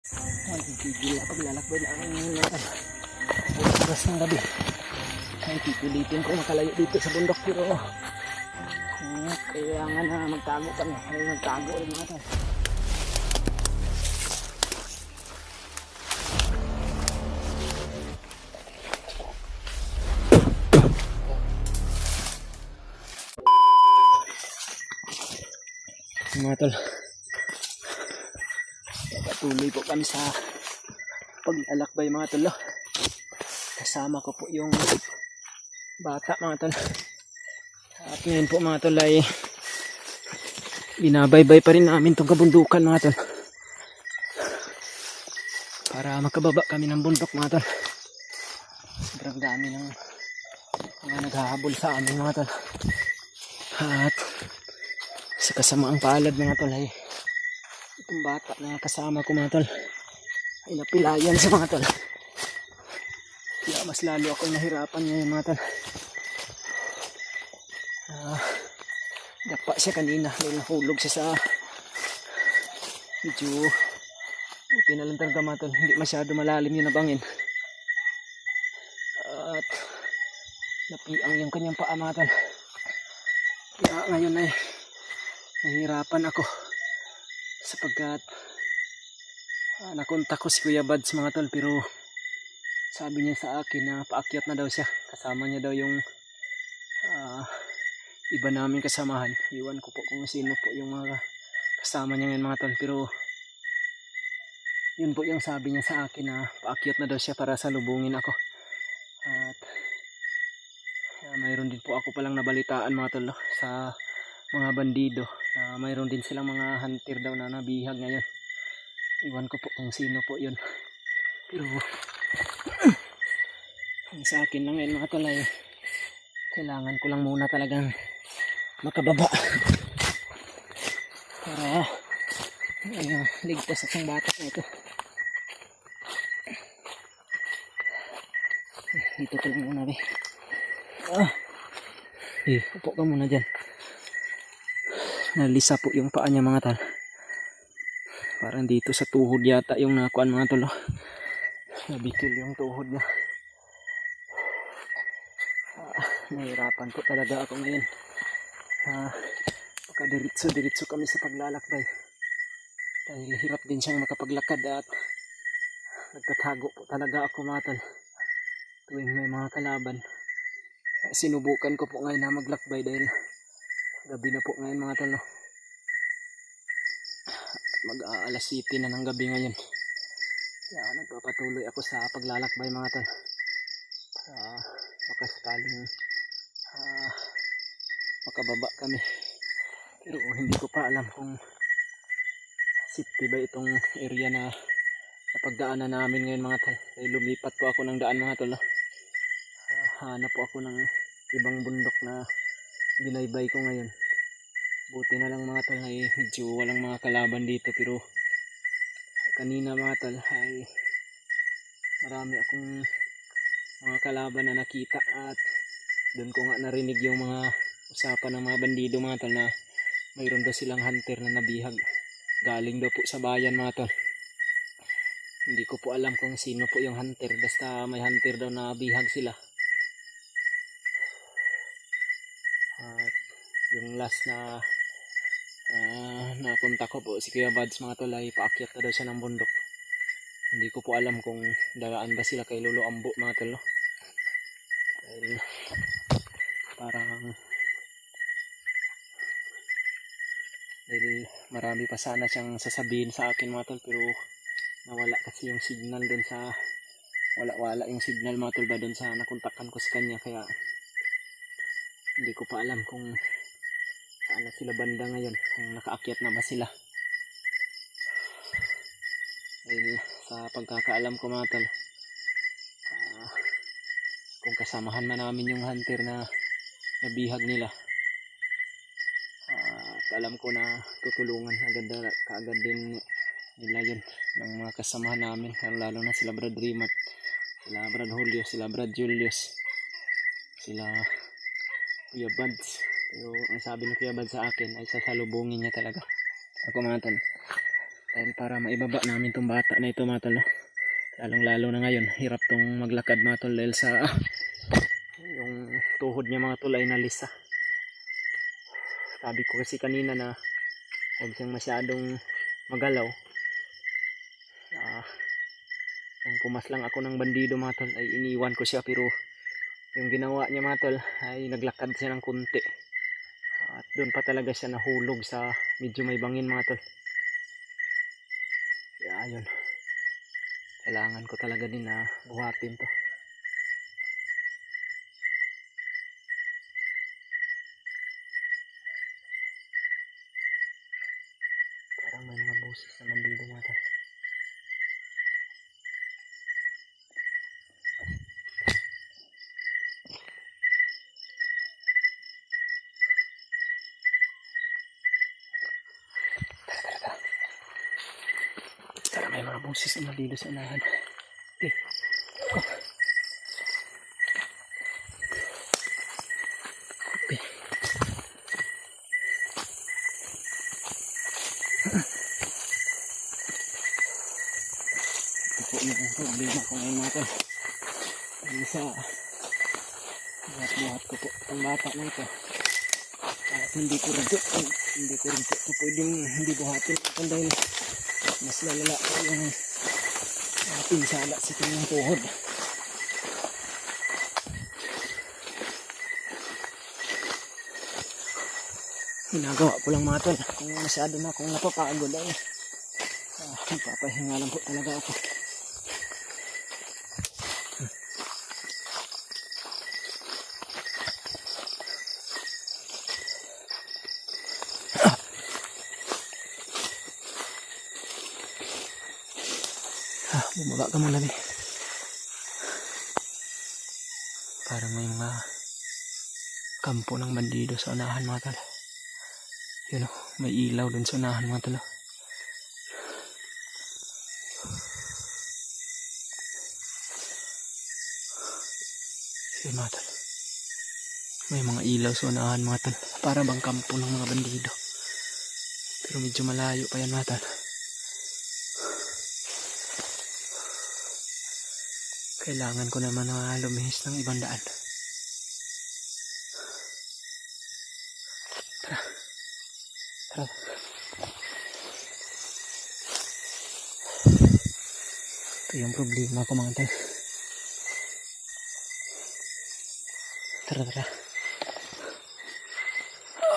Ay, tigil na paglalakbay na ang mga oras ng gabi. Ay, pipilitin ko makalayo dito sa bundok pero kailangan na magtago kami. Ay, magtago rin mga tol. Mga tol, patuloy po kami sa paglalakbay mga tol. Kasama ko po yung bata mga tol. At ngayon po mga tol ay binabaybay pa rin namin itong kabundukan mga tol, para makababa kami ng bundok mga tol. Sobrang dami ng mga naghahabol sa amin mga tol. At sa kasamaang palad mga tol ay itong bata na kasama ko mga tol ay napilayan sa mga tol. Kaya mas lalo ako nahirapan ngayon mga tol. Dapa siya kanina dahil nahulog siya sa medyo buti na lang talaga mga tol, hindi masyado malalim yung nabangin. At napiang yung kanyang paa mga tol. Kaya ngayon ay nahihirapan ako sapagkat nakontak ko si Kuya Bads mga tol, pero sabi niya sa akin na paakyat na daw siya, kasama niya daw yung iba namin kasamahan. Iwan ko po kung sino po yung mga kasama niya ngayon mga tol, pero yun po yung sabi niya sa akin na paakyat na daw siya para salubungin ako. At mayroon din po ako palang nabalitaan mga tol sa mga bandido na mayroon din silang mga hunter daw na nabihag ngayon. Iwan ko po kung sino po yun, pero ang sa akin lang ngayon mga tol ay kailangan ko lang muna talagang makababa para ligtas akong bata na ito. Dito ko lang muna be. Upo ka muna dyan. Nalisa po yung paa niya mga tol. Parang dito sa tuhod yata yung nakuan mga tol. Nabikil yung tuhod niya. Nahirapan po talaga ako ngayon. Diretso kami sa paglalakbay. Dahil hirap din siyang makapaglakad at nagtatago po talaga ako mga tol tuwing may mga kalaban. Sinubukan ko po ngayon na maglakbay dahil gabi na po ngayon mga tol. Mag-aalas 7 na ng gabi ngayon. Kaya nagpapatuloy ako sa paglalakbay mga tol. Baka sakaling makababa kami. Pero hindi ko pa alam kung safety ba itong area na napagdaanan namin ngayon mga tol. Lumipat po ako ng daan mga tol. Hanap po ako ng ibang bundok na binaybay ko ngayon. Buti na lang mga tol ay medyo walang mga kalaban dito, pero kanina mga tol ay marami akong mga kalaban na nakita at doon ko nga narinig yung mga usapan ng mga bandido mga tol na mayroon daw silang hunter na nabihag galing daw po sa bayan mga tol. Hindi ko po alam kung sino po yung hunter, basta may hunter daw na bihag sila. At yung last na napunta ko po si Kuya Bads mga tol ay paakyat na daw siya ng bundok. Hindi ko po alam kung daraan ba sila kay Lolo Ambo mga tol. Dahil marami pa sana siyang sasabihin sa akin mga tol, pero nawala kasi yung signal dun sa wala yung signal mga tol ba dun sa nakontakan ko sa kanya. Kaya hindi ko pa alam kung saan na sila banda ngayon, kung nakaakyat na ba sila. Dahil sa pagkakaalam ko mga tol, kung kasamahan man namin yung hunter na nabihag nila, alam ko na tutulungan kaagad din nila yun ng mga kasamahan namin, lalo na sila Brad Rimat, sila Brad Julio, sila Brad Julius, sila Kuya Bads. Pero ang sabi ni Kuya Bads sa akin ay sasalubungin niya talaga ako mga tol. Dahil para maibaba namin tong bata na ito mga tol, no? Lalong lalo na ngayon, hirap tong maglakad mga tol dahil sa yung tuhod niya mga tol ay nalisa. Sabi ko kasi kanina na huwag siyang masyadong magalaw. Nung pumas lang ako ng bandido mga tol ay iniwan ko siya, pero yung ginawa niya mga tol ay naglakad siya ng kunti. At doon pa talaga siya nahulog sa medyo may bangin mga tol. Kaya ayun, kailangan ko talaga din na buhatin to. Parang may mga boses naman dito mga tol. Parang may mga boses naman dito sa unahan. Okay. Okay. Ito yung problema ko ngayon mga tol. Isa, buhat-buhat ko po ang bata na ito. At hindi ko rin ito pwedeng hindi buhatin ito dahil mas lalala ko yung pinsala sa kanyang tuhod. Ginagawa ko lang mga tol. Kung masyado na akong napapagod ay magpapahinga lang po talaga ako. Bumaba ka muna eh. Parang may mga kampo ng bandido sa unahan mga tol. Yun o, may ilaw dun sa unahan mga tol. Yun mga tol, may mga ilaw sa unahan mga tol. Para bang kampo ng mga bandido. Pero medyo malayo pa yan mga tol. Kailangan ko naman na lumihis ng ibang daan. Tara. Tara. Ito yung problema ko mga tol. Tara, tara.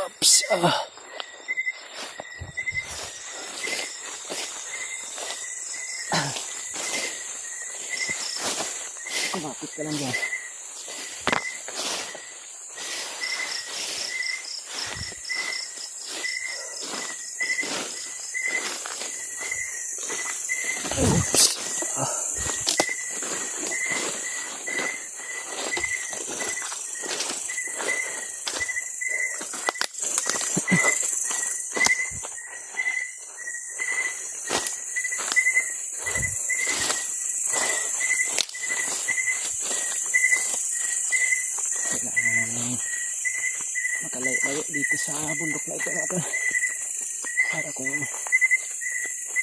Oops. Kumapit ka lang dyan. Oops. Makalayo dito sa bundok na ito natin para kung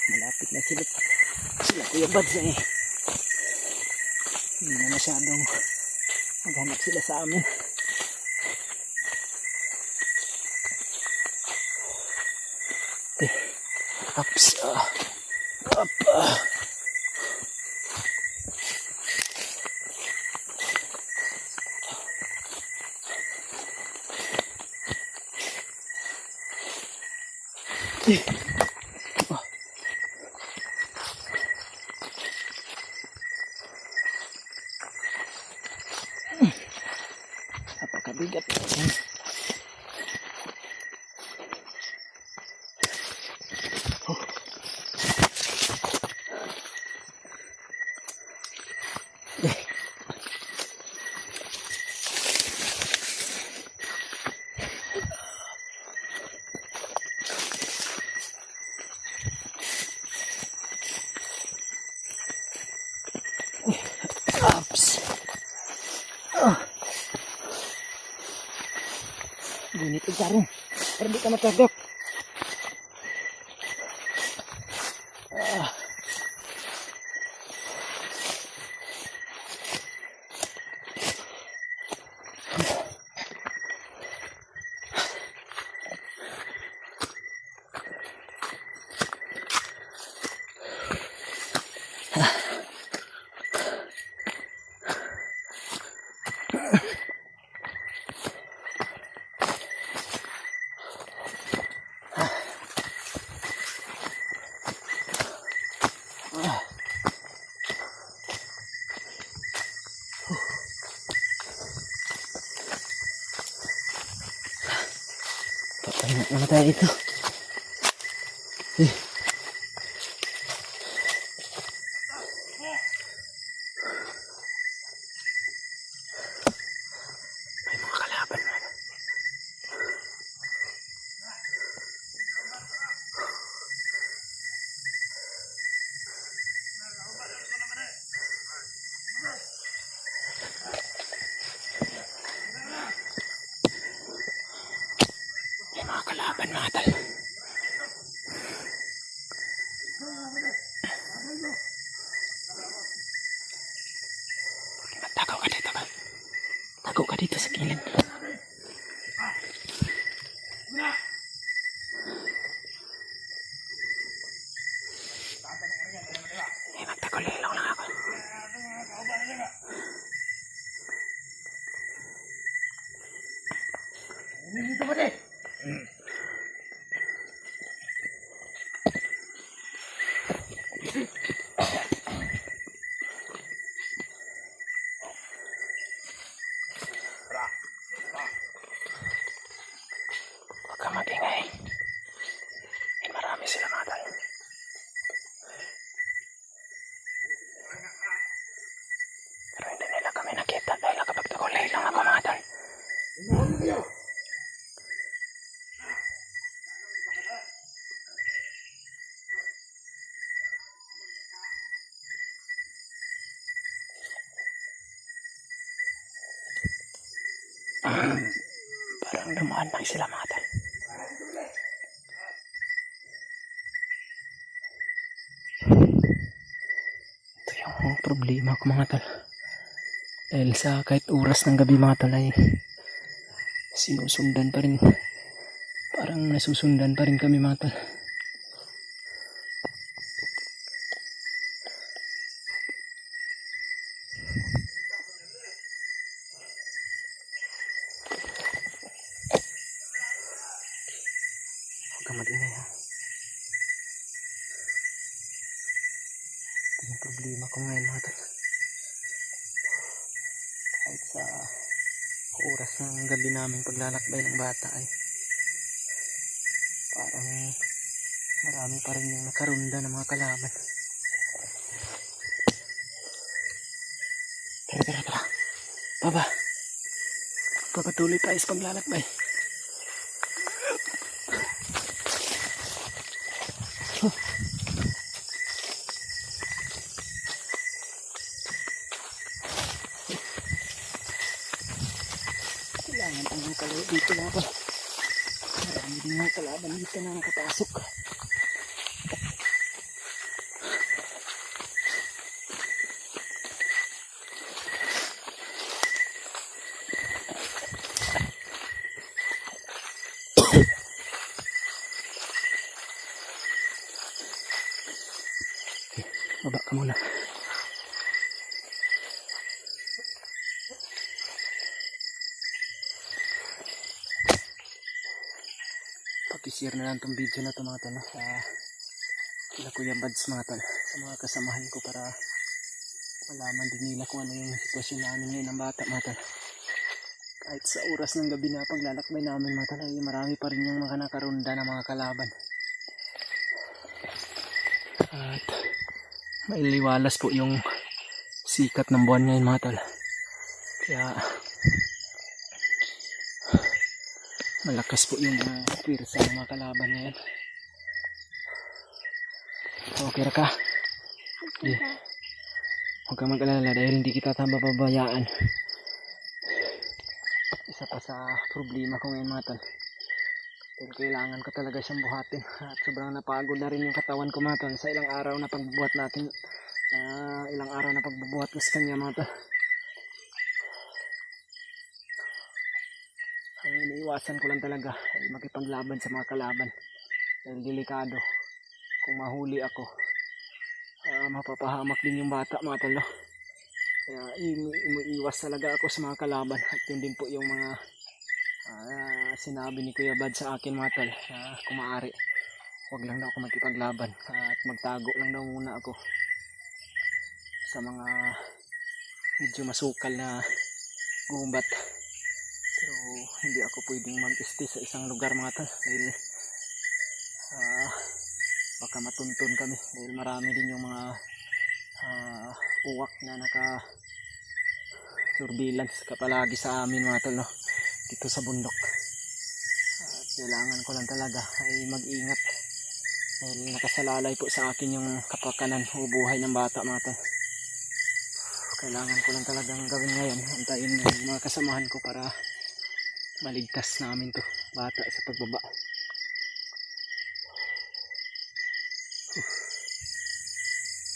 malapit na sila Kuya Bads eh, hindi na masyadong maghanap sila sa amin. Okay. Ups. Up. Napakabigat yan. Ups. Gunit ang tarong para di ka matagap. Papahinga muna tayo dito. May mga kalaban na. May mga kalaban mga tal. Tagaw ka dito ba? Tagaw ka dito sa kilid. Magtagulilong lang ako. Dito ba din? Huwag ka magingay. Marami sila mga tal. Pero hindi nila kami nakita dahil nakapagtagulay lang ako mga tal. Parang dumaan lang sila mga tal. Ito yung problema ko mga tal. Dahil sa kahit oras ng gabi mga tal ay sinusundan pa rin. Parang nasusundan pa rin kami mga tal. Huwag ka mag-ingay ha. Ito yung problema ko ngayon mga tal. Kahit sa oras ng gabi namin paglalakbay ng bata ay parang marami pa rin yung nakarunda ng mga kalaban. Tara. Baba. Papatuloy tayo sa paglalakbay. Kailangan ang mga kalaban dito lang ako. Marami din mga kalaban dito na nakapasok. Baba ka muna. Pag-share na lang itong video na ito mga tol sa kila Kuya Bads mga tol, sa mga kasamahan ko para malaman din nila kung ano yung sitwasyon namin ngayon ng bata mga tol. Kahit sa oras ng gabi na paglalakbay namin mga tol ay marami pa rin yung mga nakarunda ng mga kalaban. At may liwalas po yung sikat ng buwan ngayon mga tol. Kaya malakas po yung pwersa ng mga kalaban ngayon. Okay ra ka? Okay. Huwag kang mag-alala dahil hindi kita pababayaan. Isa pa sa problema ko ngayon mga tol. Dahil kailangan ko talaga siyang buhatin. At sobrang napagod na rin yung katawan ko mga tol sa ilang araw na pagbubuhat natin. Ilang araw na pagbubuhat ko sa kanya mga tol. Ang iniiwasan ko lang talaga ay makipaglaban sa mga kalaban. Dahil delikado. Kung mahuli ako, mapapahamak din yung bata mga tol. Kaya umiiwas talaga ako sa mga kalaban. At yun din po yung mga sinabi ni Kuya Bad sa akin mga tol. Kung maaari, huwag lang daw ako makipaglaban. At magtago lang daw muna ako. sa mga medyo masukal na gubat. Pero hindi ako pwedeng mag-stay sa isang lugar mga tol dahil baka matuntun kami dahil marami din yung mga uwak na naka surveillance kapalagi sa amin mga tol, no? Dito sa bundok. At kailangan ko lang talaga ay mag-ingat dahil nakasalalay po sa akin yung kapakanan o buhay ng bata mga tol. Kailangan ko lang talagang gawin ngayon, antayin yung mga kasamahan ko para maligtas namin to bata sa pagbaba.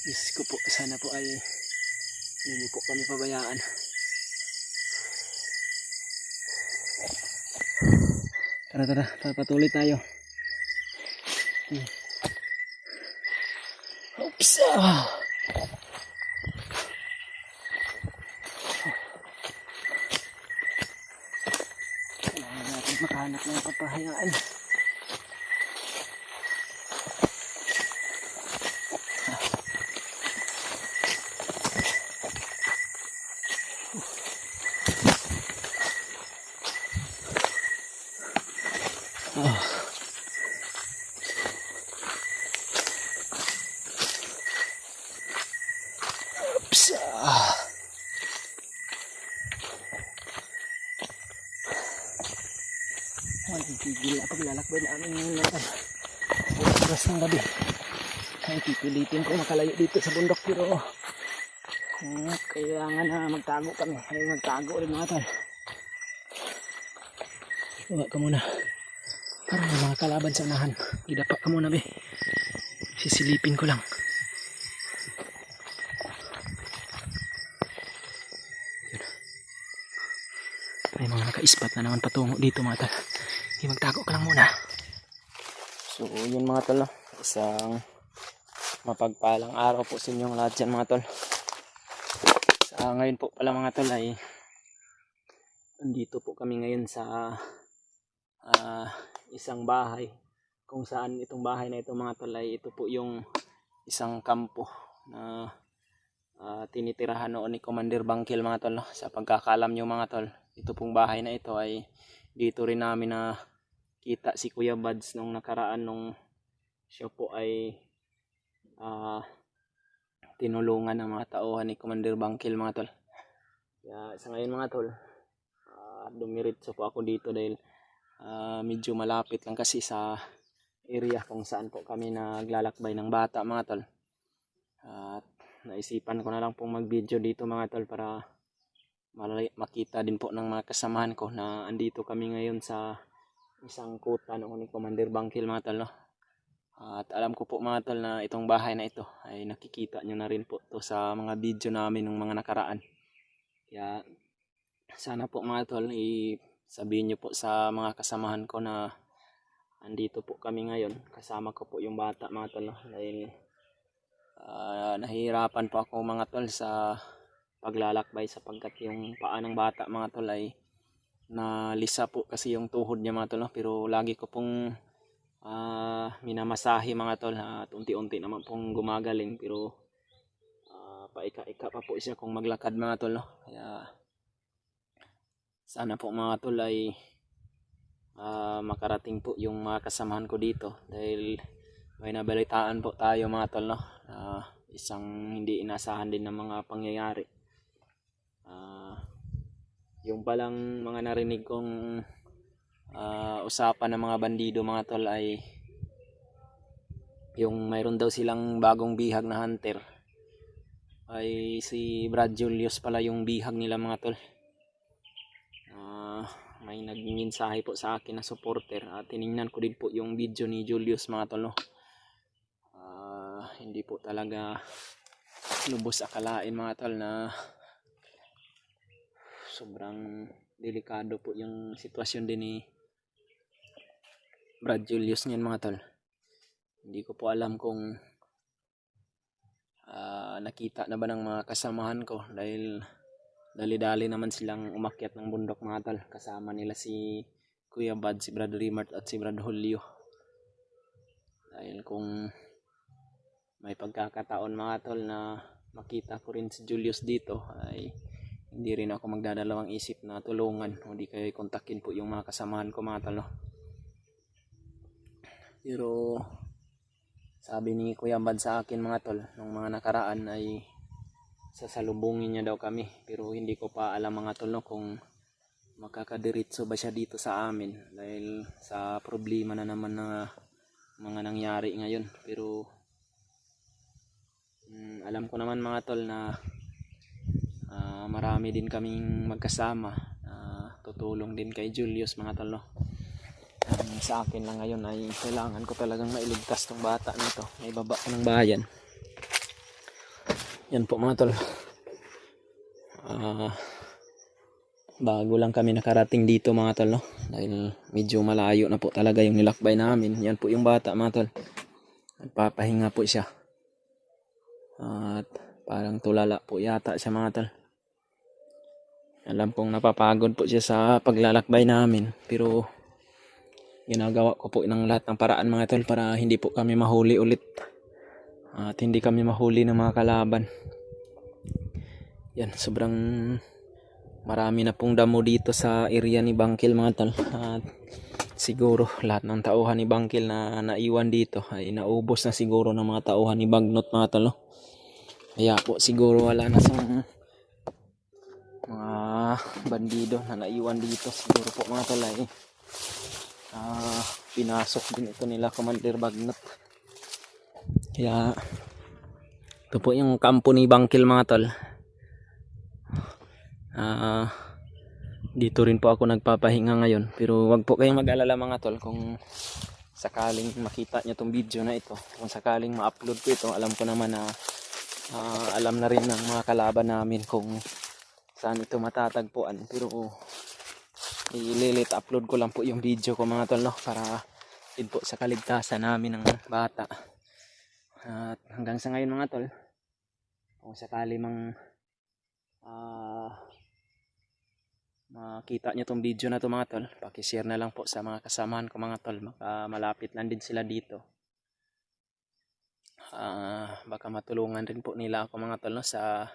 Diyos ko po, sana po ay hindi po kami pabayaan. Tara, patuloy tayo. Oops! Kailangan natin makahanap ng papahayaan. Tigil na paglalakbay namin ngayon natin. Oras ng gabi. Ay pipilitin ko makalayo dito sa bundok pero kung kailangan na magtago kami ay magtago rin mga tol. Uwa ka muna. Parang may mga kalaban sa unahan. Idapa ka muna be. Sisilipin ko lang. May mga naka-ispat na naman patungo dito mga tol. Magtago ka lang muna. So yun mga tol, no? Isang mapagpalang araw po sa inyong lahat dyan mga tol. Sa ngayon po pala mga tol ay andito po kami ngayon sa isang bahay. Kung saan itong bahay na ito mga tol ay ito po yung isang kampo na tinitirahan noon ni Commander Bangkil mga tol, no? Sa pagkakalam nyo mga tol, ito pong bahay na ito ay dito rin namin na kita si Kuya Buds nung nakaraan nung siya po ay tinulungan ng mga tauhan ni Commander Bangkil mga tol. Kaya sa ngayon mga tol, dumiritso po ako dito dahil medyo malapit lang kasi sa area kung saan po kami naglalakbay ng bata mga tol. At naisipan ko na lang pong mag video dito mga tol para makita din po ng mga kasamahan ko na andito kami ngayon sa isang kuta noon ni Commander Bangkil mga tol, no? At alam ko po mga tol na itong bahay na ito ay nakikita nyo na rin po to sa mga video namin ng mga nakaraan. Kaya sana po mga tol sabihin nyo po sa mga kasamahan ko na andito po kami ngayon. Kasama ko po yung bata mga tol, no? Dahil nahihirapan po ako mga tol sa paglalakbay sapagkat yung paa ng bata mga tol ay nalisa po kasi yung tuhod niya mga tol, no? Pero lagi ko pong minamasahe mga tol at unti-unti naman pong gumagaling pero paika-ika pa po siya kung maglakad mga tol, no? Kaya sana po mga tol ay makarating po yung mga kasamahan ko dito dahil may nabalitaan po tayo mga tol, no? Isang hindi inasahan din ng mga pangyayari. Yung palang mga narinig kong usapan ng mga bandido mga tol ay yung mayroon daw silang bagong bihag na hunter ay si Brad Julius pala yung bihag nila mga tol. May nagminsahe po sa akin na supporter at tiningnan ko din po yung video ni Julius mga tol, no? Hindi po talaga lubos akalain mga tol na sobrang delikado po yung sitwasyon din ni Brad Julius niyan mga tol. Hindi ko po alam kung nakita na ba ng mga kasamahan ko dahil dali-dali naman silang umakyat ng bundok mga tol. Kasama nila si Kuya Bud, si Brad Rimart at si Brad Julio. Dahil kung may pagkakataon mga tol na makita ko rin si Julius dito ay hindi rin ako magdadalawang isip na tulungan o di kaya kontakin po yung mga kasamahan ko mga tol, no? Pero sabi ni Kuya Bad sa akin mga tol nung mga nakaraan ay sasalubungin niya daw kami, pero hindi ko pa alam mga tol, no, kung makakadiretso ba siya dito sa amin dahil sa problema na naman na mga nangyari ngayon. Pero alam ko naman mga tol na marami din kaming magkasama, tutulong din kay Julius mga tol, no? Sa akin lang ngayon ay kailangan ko talagang mailigtas tong bata nito, may baba ko ng bayan. Yan po mga tol, bago lang kami nakarating dito mga tol, no? Dahil medyo malayo na po talaga yung nilakbay namin. Yan po yung bata mga tol, nagpapahinga po siya at parang tulala po yata siya mga tol. Alam kong napapagod po siya sa paglalakbay namin, pero ginagawa ko po ng lahat ng paraan mga tol para hindi po kami mahuli ulit at hindi kami mahuli ng mga kalaban. Yan, sobrang marami na pong damo dito sa area ni Bangkil mga tol, at siguro lahat ng tauhan ni Bangkil na naiwan dito ay naubos na siguro ng mga tauhan ni Bagnot mga tol, no? Kaya po siguro wala na sa mga bandido na naiwan dito. Siguro po mga tol ay pinasok din ito nila Commander Bagnot. Kaya ito po yung kampo ni Bangkil mga tol. Dito rin po ako nagpapahinga ngayon, pero wag po kayong mag-alala mga tol kung sakaling makita nyo tong video na ito, kung sakaling ma-upload ko ito. Alam ko naman na alam na rin ng mga kalaban namin kung saan ito matatagpuan, pero i-delete upload ko lang po yung video ko mga tol, no, para din po sa kaligtasan namin ng bata. At hanggang sa ngayon mga tol, kung sakali mang makita nyo tong video na to mga tol, pakishare na lang po sa mga kasamahan ko mga tol. Malapit lang din sila dito. Baka matulungan rin po nila ako mga tol, no, sa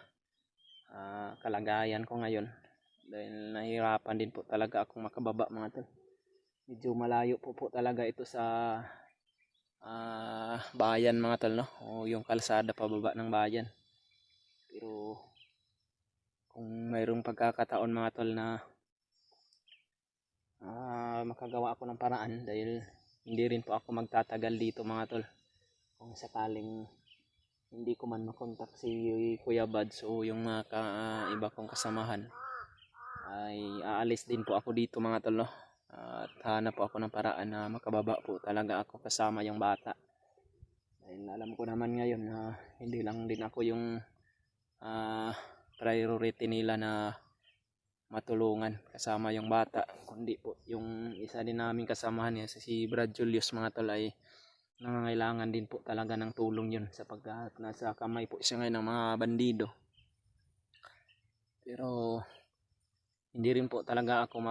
kalagayan ko ngayon, dahil nahirapan din po talaga akong makababa mga tol. Medyo malayo po talaga ito sa bayan mga tol, no, o yung kalsada pababa ng bayan. Pero kung mayroong pagkakataon mga tol na makagawa ako ng paraan, dahil hindi rin po ako magtatagal dito mga tol, kung sakaling hindi ko man makontak si Kuya Bads o yung mga iba kong kasamahan, ay aalis din po ako dito mga tol, no? At hanap po ako ng paraan na makababa po talaga ako kasama yung bata. Dahil alam ko naman ngayon na hindi lang din ako yung priority nila na matulungan kasama yung bata, kundi po yung isa din namin kasamahan niya, si Brad Julius mga tol, ay nangangailangan din po talaga ng tulong yun sapagkat nasa kamay po siya ngayon ng mga bandido. Pero hindi rin po talaga ako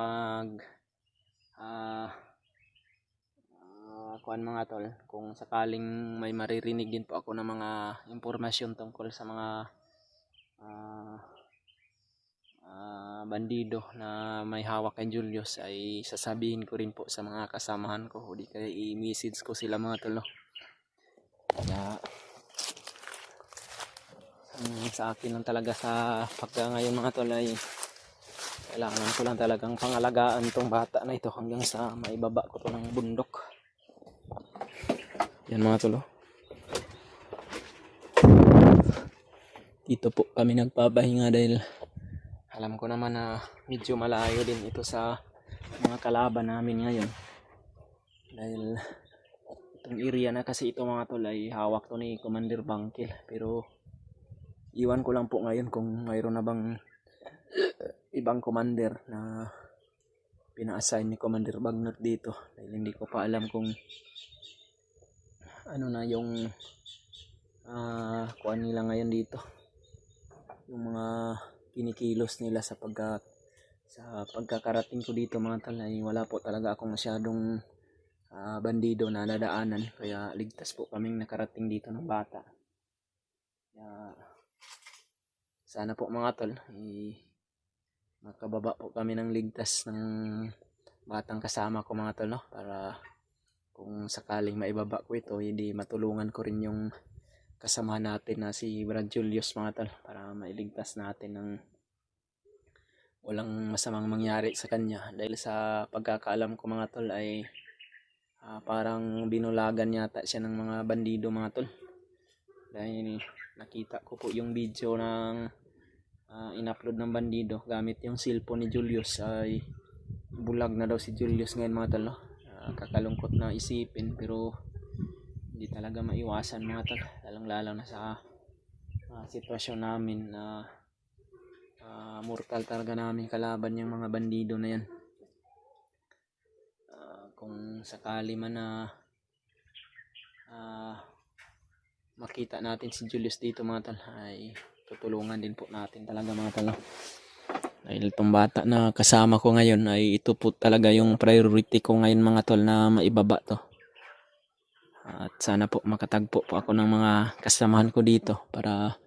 kuan mga tol, kung sakaling may maririnig din po ako ng mga impormasyon tungkol sa mga bandido na may hawak kay Julius, ay sasabihin ko rin po sa mga kasamahan ko o di kaya i-message ko sila mga tol, no? Kaya sa akin lang talaga sa pagka ngayon mga tol ay kailangan ko lang talagang pangalagaan tong bata na ito hanggang sa maibaba ko to ng bundok. Yan mga tol, dito po kami nagpapahinga dahil alam ko naman na medyo malayo din ito sa mga kalaban namin ngayon, dahil itong area na kasi ito mga tol ay hawak to ni Commander Bangkil. Pero iwan ko lang po ngayon kung mayroon na bang ibang commander na pina-assign ni Commander Bagnot dito, dahil hindi ko pa alam kung ano na yung kuan nila ngayon dito, yung mga kinikilos nila sa pagkakarating ko dito mga tol, ay wala po talaga akong masyadong bandido na dadaanan, kaya ligtas po kaming nakarating dito ng bata. Kaya sana po mga tol, makababa po kami ng ligtas ng batang kasama ko mga tol, no? Para kung sakaling maibaba ko ito, hindi matulungan ko rin yung kasama natin na si Brad Julius mga tol, para mailigtas natin ng walang masamang mangyari sa kanya. Dahil sa pagkakaalam ko mga tol ay parang binulagan yata siya ng mga bandido mga tol. Dahil nakita ko po yung video ng in-upload ng bandido gamit yung cellphone ni Julius, ay bulag na daw si Julius ngayon mga tol, no? Kakalungkot na isipin, pero hindi talaga maiwasan mga tol, lalong-lalo na sa sitwasyon namin na mortal talaga namin kalaban yung mga bandido na yan. Kung sakali man na makita natin si Julius dito mga tol, ay tutulungan din po natin talaga mga tol, no? Dahil itong bata na kasama ko ngayon ay ito po talaga yung priority ko ngayon mga tol, na maibaba to. At sana po makatagpo po ako ng mga kasamahan ko dito para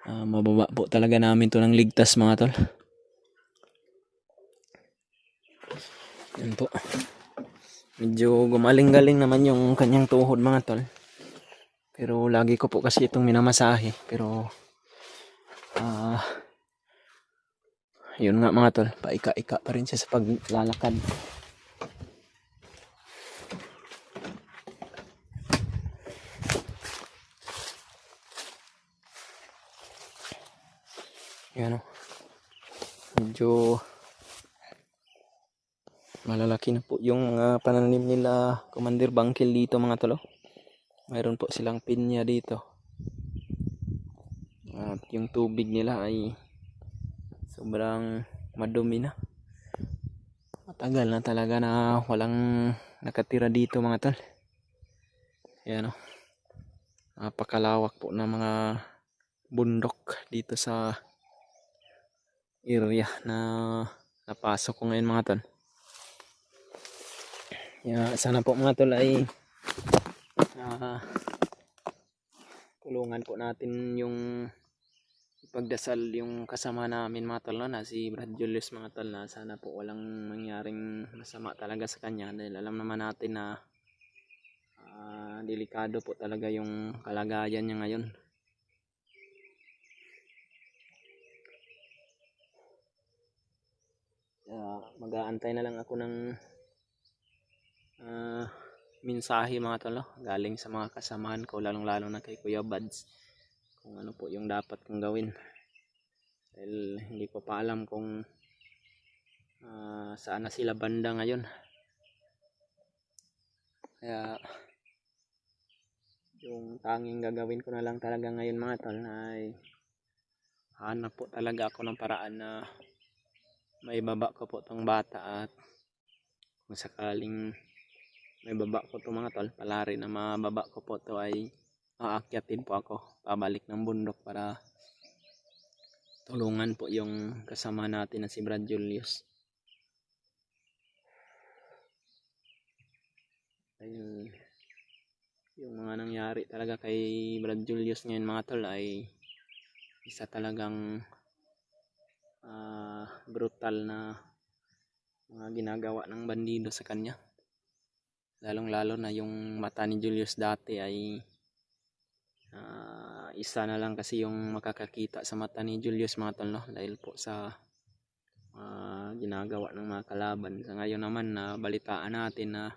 mababa po talaga namin to ng ligtas mga tol. Yan po. Medyo gumaling-galing naman yung kanyang tuhod mga tol. Pero lagi ko po kasi itong minamasahe. Pero yun nga mga tol, paika-ika pa rin siya sa paglalakad. Yan o. Medyo malalaki na po yung pananim nila Commander Bangkil dito mga tol. Mayroon po silang pinya dito. At yung tubig nila ay sobrang madumi na. Matagal na talaga na walang nakatira dito mga tol. Ayan o. Napakalawak po ng mga bundok dito sa area na napasok ko ngayon mga tol. Sana po mga tol ay tulungan po natin yung pagdasal yung kasama namin mga tol, no? Na si Brad Julius mga tol, na sana po walang mangyaring masama talaga sa kanya, dahil alam naman natin na delikado po talaga yung kalagayan niya ngayon. Mag-aantay na lang ako ng mensahe mga tol, no? Galing sa mga kasamahan ko, lalong-lalo na kay Kuya Buds, kung ano po yung dapat kong gawin. Dahil hindi ko pa alam kung saan na sila banda ngayon. Kaya yung tanging gagawin ko na lang talaga ngayon mga tol ay hanap po talaga ako ng paraan na maibaba ko po tong bata, at kung sakaling maibaba ko to mga tol, palari na mababa ko po to, ay aakyatin po ako pabalik ng bundok para tulungan po yung kasama natin na si Brad Julius. Dahil yung mga nangyari talaga kay Brad Julius ngayon mga tol ay isa talagang brutal na mga ginagawa ng bandido sa kanya. Lalong-lalo na yung mata ni Julius dati ay isa na lang kasi yung makakakita sa mata ni Julius mga tol, no? Dahil po sa ginagawa ng mga kalaban. Sa ngayon naman na balitaan natin na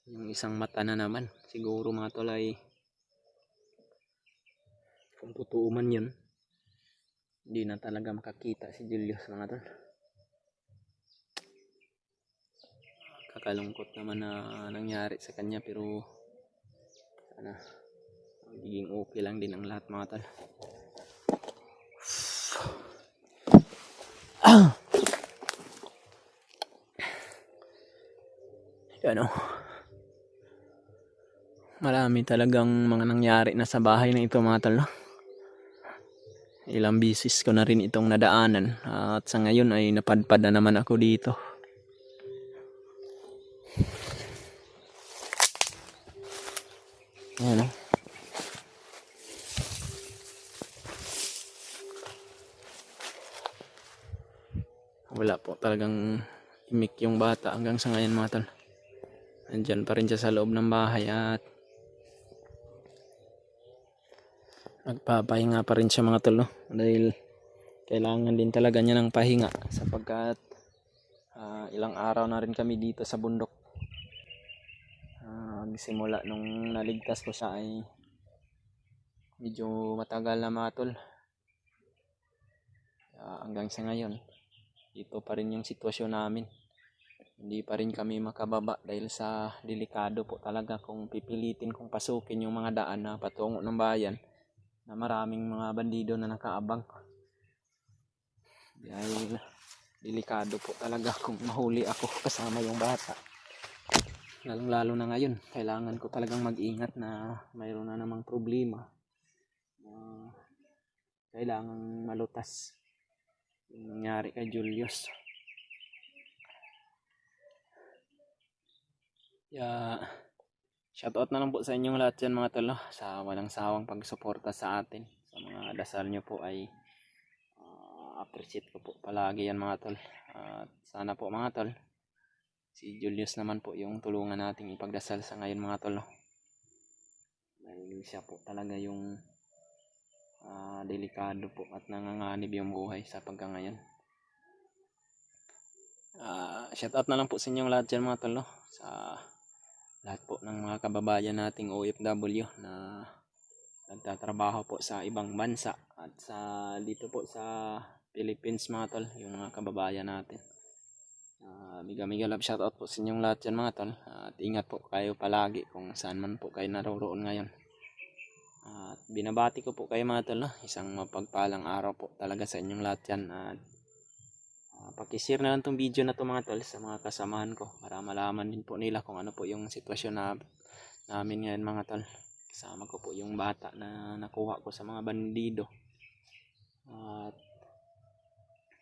yung isang mata na naman, siguro mga tol ay kung totoo man yun, hindi na talaga makakita si Julius mga tol. Kakalungkot naman na nangyari sa kanya, pero sana magiging okay lang din ang lahat mga tol. Yan o. Marami talagang mga nangyari na sa bahay na ito mga tol, no? Ilang bisis ko na rin itong nadaanan, at sa ngayon ay napadpad na naman ako dito. Yan o. wala po talagang imik yung bata hanggang sa ngayon mga tol. Andyan pa rin siya sa loob ng bahay at nagpapahinga pa rin siya mga tol, no? Dahil kailangan din talaga niya ng pahinga sapagkat ilang araw na rin kami dito sa bundok. Simula nung naligtas ko siya ay medyo matagal na mga tol. Hanggang sa ngayon dito pa rin yung sitwasyon namin. Hindi pa rin kami makababa dahil sa delikado po talaga kung pipilitin kong pasukin yung mga daan na patungo ng bayan na maraming mga bandido na nakaabang. Dahil delikado po talaga kung mahuli ako kasama yung bata. Lalo na ngayon, kailangan ko talagang mag-ingat na mayroon na namang problema. Kailangan malutas yung nangyari kay Julius. Shoutout na lang po sa inyong lahat yan mga tol, sa walang sawang pagsuporta sa atin. Sa mga dasal nyo po ay appreciate ko po palagi yan mga tol. Sana po mga tol, si Julius naman po yung tulungan nating ipagdasal sa ngayon mga tol. Dahil siya po talaga yung delikado po at nanganganib yung buhay sa pagkangayon. Shoutout na lang po sa inyong lahat dyan mga tol, sa lahat po ng mga kababayan nating OFW na nagtatrabaho po sa ibang bansa at dito po sa Philippines mga tol, yung mga kababayan natin. Mega love shoutout po sa inyong lahat dyan mga tol, at ingat po kayo palagi kung saan man po kayo naroroon ngayon. At binabati ko po kayo mga tol, isang mapagpalang araw po talaga sa inyong lahat yan. At pakishare na lang tong video na to mga tol sa mga kasamahan ko para malaman din po nila kung ano po yung sitwasyon namin ngayon mga tol. Kasama ko po yung bata na nakuha ko sa mga bandido. At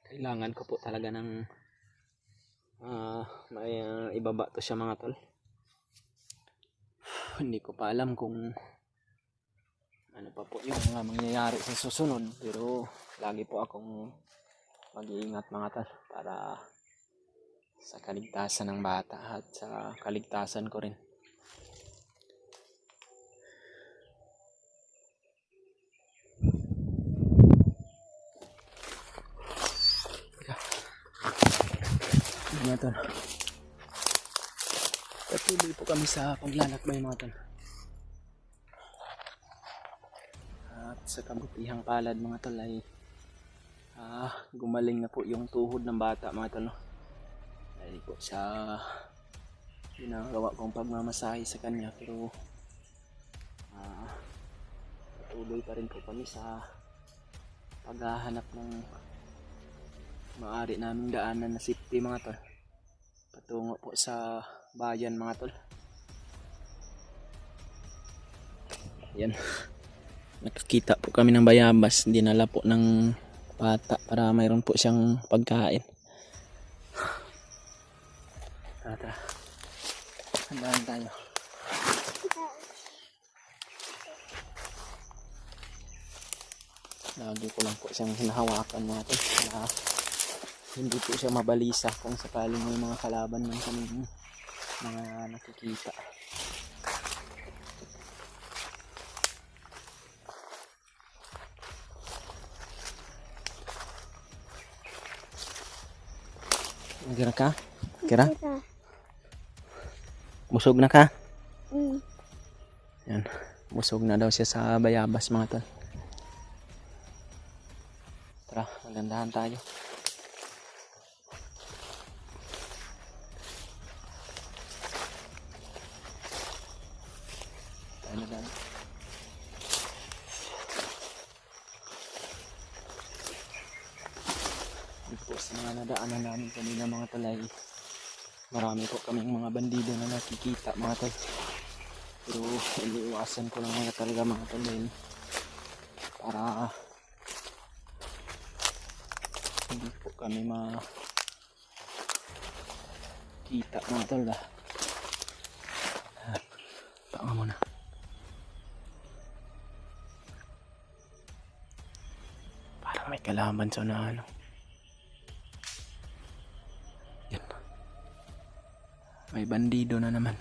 kailangan ko po talaga ng may ibaba to siya mga tol. Hindi ko pa alam kung ano pa po yung mga mangyayari sa susunod, pero lagi po akong mag-iingat mga tol para sa kaligtasan ng bata at sa kaligtasan ko rin. Mga tol, patuloy po kami sa paglalakbay mga tol. At sa kabutihang palad mga tol ay gumaling na po yung tuhod ng bata mga tol, dahil po sa ginagawa kong pagmamasahe sa kanya. Pero patuloy pa rin po kami sa paghahanap ng maaari naming daanan na safety mga tol patungo po sa bayan mga tol. Yan, nakakita po kami ng bayabas, dinala po ng bata para mayroon po siyang pagkain. Tara, handaan tayo. Lagi ko lang po siyang hinahawakan natin para hindi po siya mabalisa kung sakaling may mga kalaban ng kaming mga nakikita. Kira ka? Kira? Busog na ka? Yan. Busog na daw siya sa bayabas mga tol. Tara, magandahan tayo. Tayo na lang. Dito sa mga nadaanan namin kanina mga tol ay marami po kaming mga bandido na nakikita mga tol. Pero iniiwasan ko lang mga talaga mga tol para hindi po kami makita mga tol. Tama mo na. Parang may kalaban sa ano. May bandido na naman.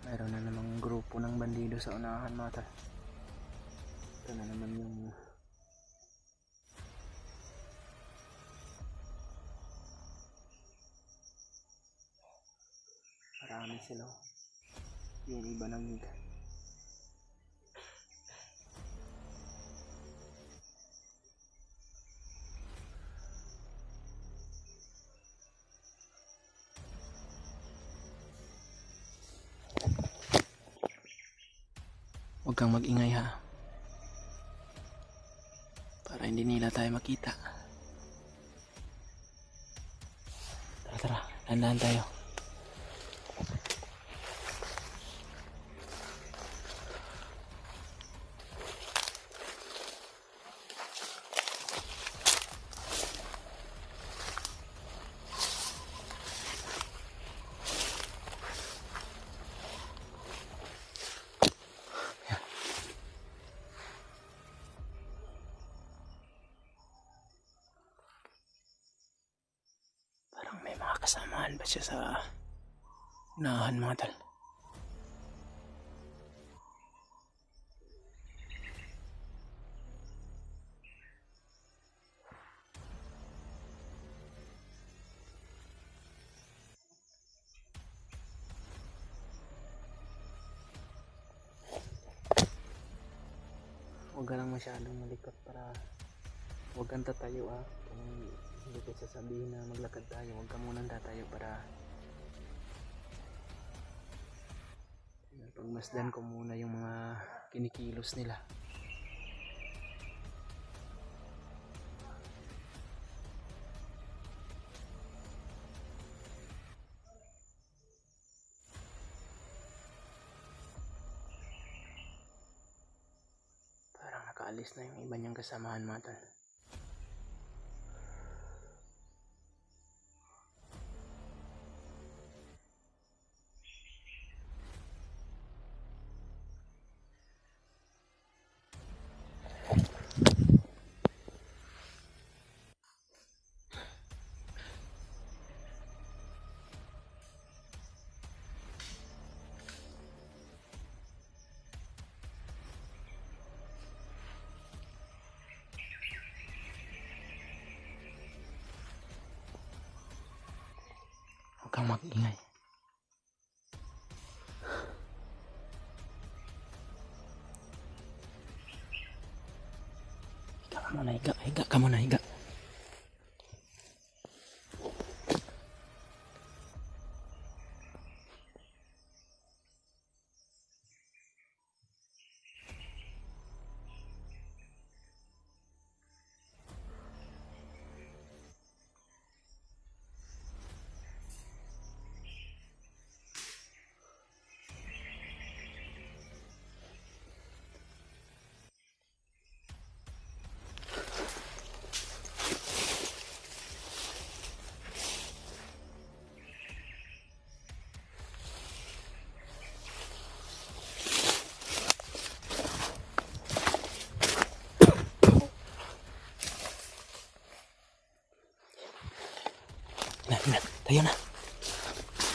Mayroon na namang grupo ng bandido sa unahan mga tol. Ito na naman yung marami sila. Yung iba nang huwag kang mag-ingay ha. Para hindi nila tayo makita. Tara tara, dandahan tayo. May mga kasamaan ba siya sa unahan mga tol? Huwag ka lang masyadong malikot para huwag kang tatayo ah. Kung hindi ko sasabihin na maglakad tayo, huwag ka munang tatayo para pagmasdan ko muna yung mga kinikilos nila. Parang nakaalis na yung iba niyang kasamahan mga tol. Huwag kang mag-ingay. Higa ka muna, higa. Higa ka muna, higa. Na, tayo na.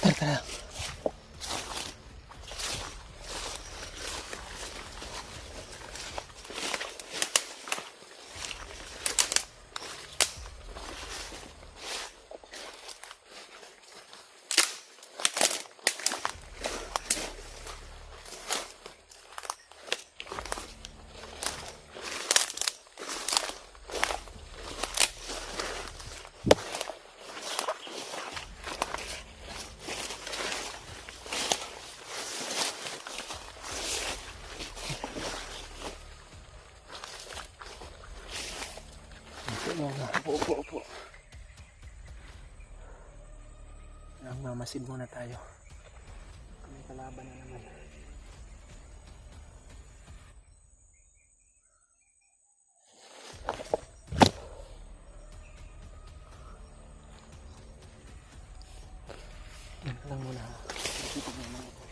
Tara, tara. Upo. Mamasid muna tayo. May kalaban na naman. Yan lang muna. Dito naman ito.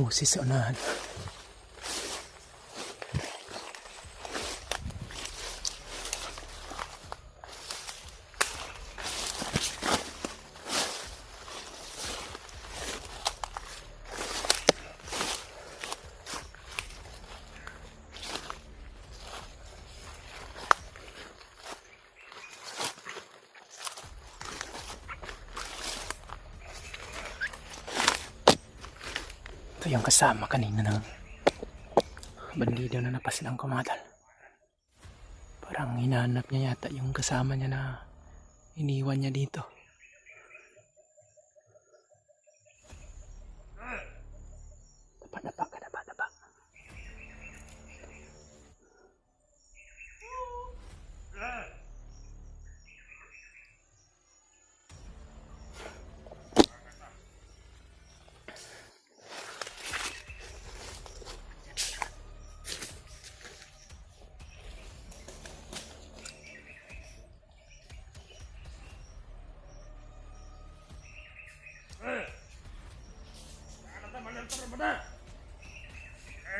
boses sa unahan. Ito yung kasama kanina ng bandido na napaslang kumatal. Parang hinahanap niya yata yung kasama niya na iniwan niya dito. Dapa.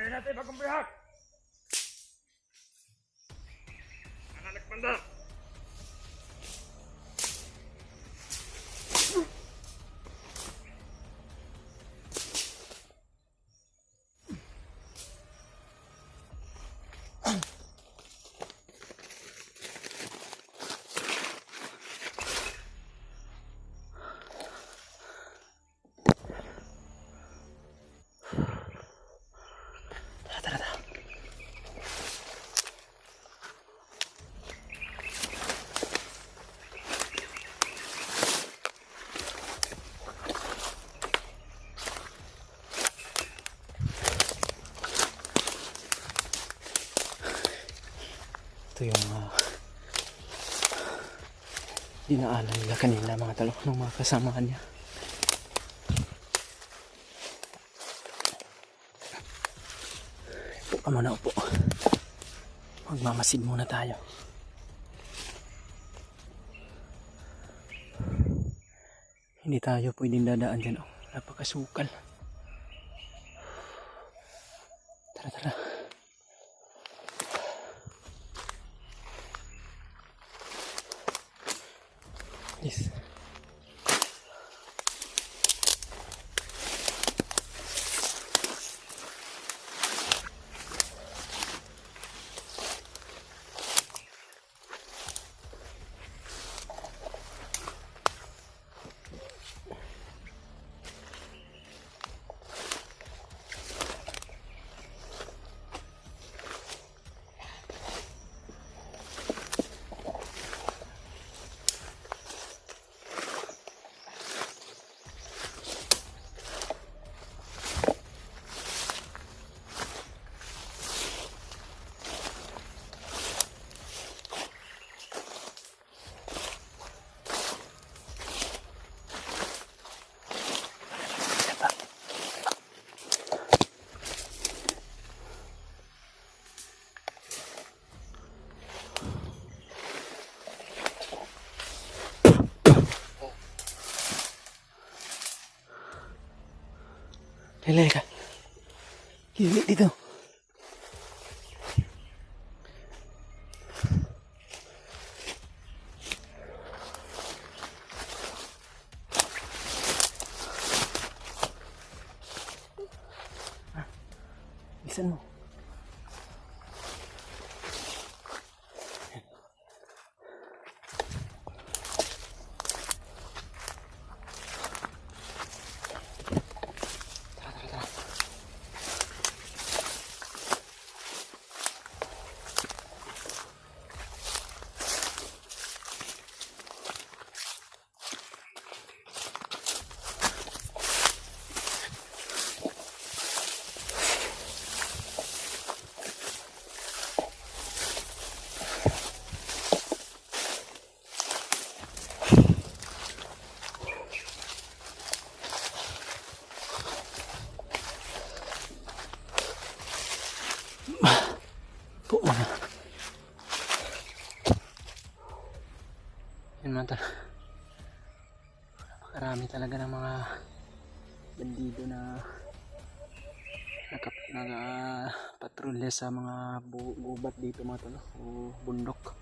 Natin bagong pihak. Anak banda. Tara. Ito yung dinaanan nila kanina mga talo ng mga kasamaan niya. Upo ka muna, upo. Magmamasid muna tayo. Hindi tayo pwedeng dadaan dyan. Oh, napakasukal. Tara. Yes. Lele ka. Gili dito. Bisan mo. Po muna. Yun man talaga. Napakarami talaga ng mga bandido na patrolya sa mga gubat dito mga tol o bundok.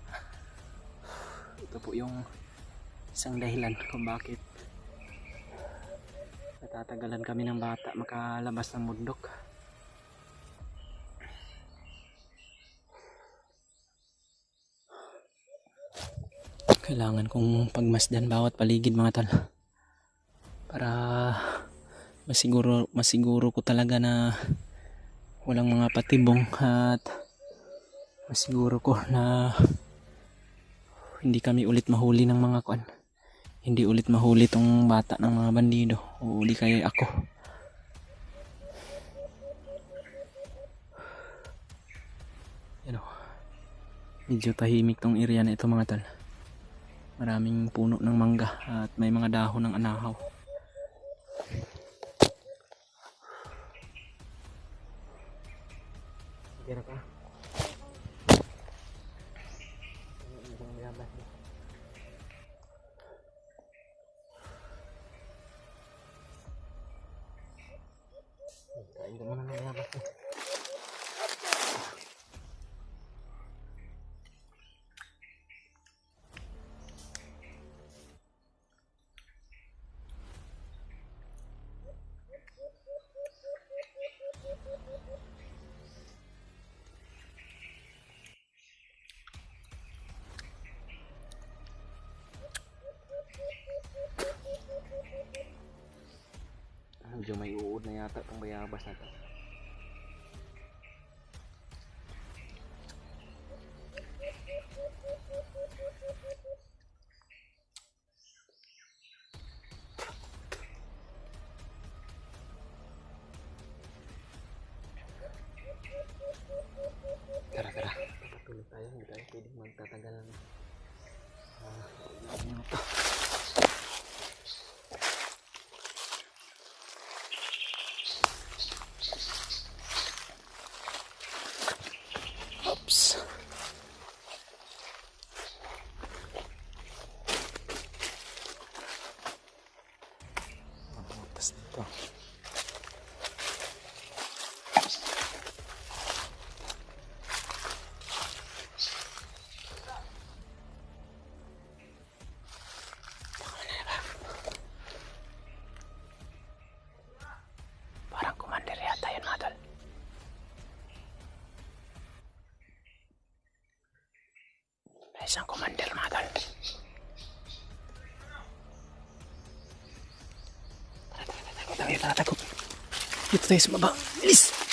Ito po yung isang dahilan kung bakit natatagalan kami ng bata makalabas ng bundok. Kailangan kong pagmasdan bawat paligid mga tol para masiguro ko talaga na walang mga patibong at masiguro ko na hindi kami ulit mahuli ng mga kuan. Hindi ulit mahuli tong bata ng mga bandido o uli kaya ako. Yan o. Medyo tahimik tong area na ito mga tol. Maraming puno ng mangga at may mga dahon ng anahaw. Kira ka? Kain ka muna ng yabas. Medyo may uod na yata itong bayabas na ito. Tara, papatuloy tayo. Hindi tayo pwedeng magtatagal ng minuto. Oops. Mabutas dito. Parang commander yata yun mga tol. Isang commander mga tol. Tara, tago. Dito tayo sa baba. Bilis!